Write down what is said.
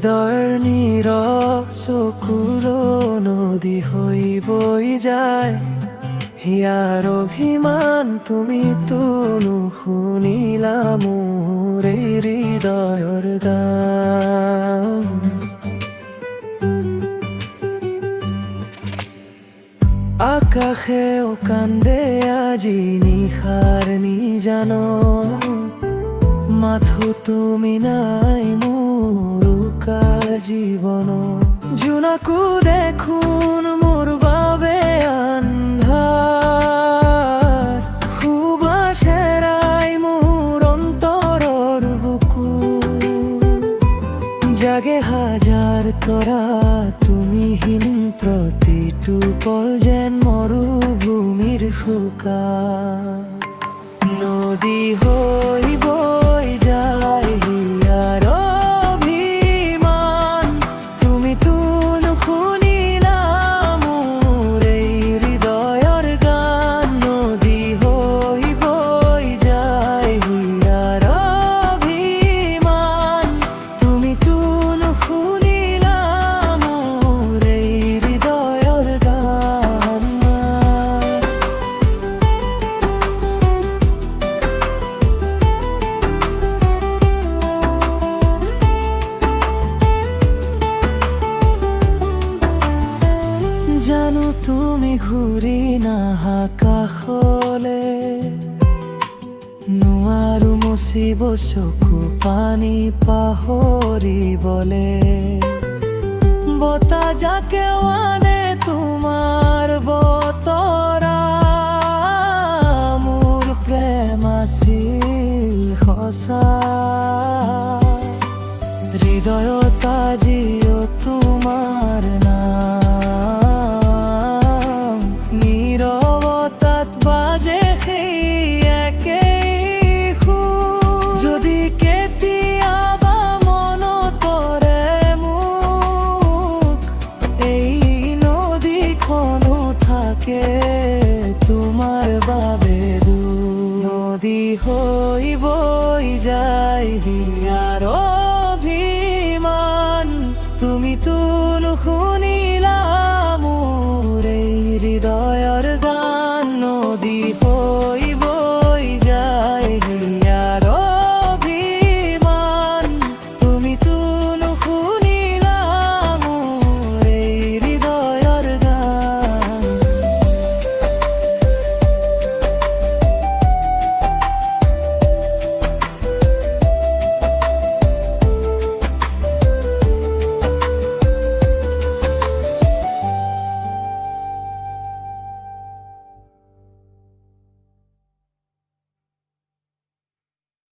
হৃদয়ের নীরৱ চকুৰ নদী হৈ বৈ যায়। হিয়াৰ অভিমান তুমিতো নুশুনিলা মোৰ এই হৃদয়ৰ গান। আকাশেও কান্দে আজি নিশাৰ নিজান, মাথো তুমি নাই মোৰ উকা জীৱন। জোনাকো দেখোন মোৰ বাবে আন্ধাৰ, সুবাস হেৰাই মোৰ অন্তৰৰ বুকু। জাগে হাজাৰ তৰা তুমিহীন প্ৰতিটো পল যেন মৰুভূমিৰ শুকান। নদী হৈ বৈ যায় হিয়াৰ অভিমান, তুমিতো নুশুনিলা মোৰ এই হৃদয়ৰ গান। নদী হৈ বৈ যায় হিয়াৰ অভিমান, তুমিতো নুশুনিলা মোৰ এই হৃদয়ৰ গান। জানো তুমি ঘূৰি নাহা কাষলে, নোৱাৰো মচিব চকু পানী পাহৰিবলে। বতাহ জাকেও আনে তোমাৰ বতৰা, মোৰ প্ৰেম আছিল সঁচা। হৃদয়ত আজিও তোমাৰ নাম, নীৰৱতাত বাজে সেই একেই সুৰ। যদি কেতিয়াবা মনত পৰে মোক, এই নদীখনো থাকে তোমাৰ বাবে দূৰ। নদী হৈ বৈ যায় হিয়াৰ অভিমান, তুমিতো নুশুনিলা মোৰ এই হৃদয়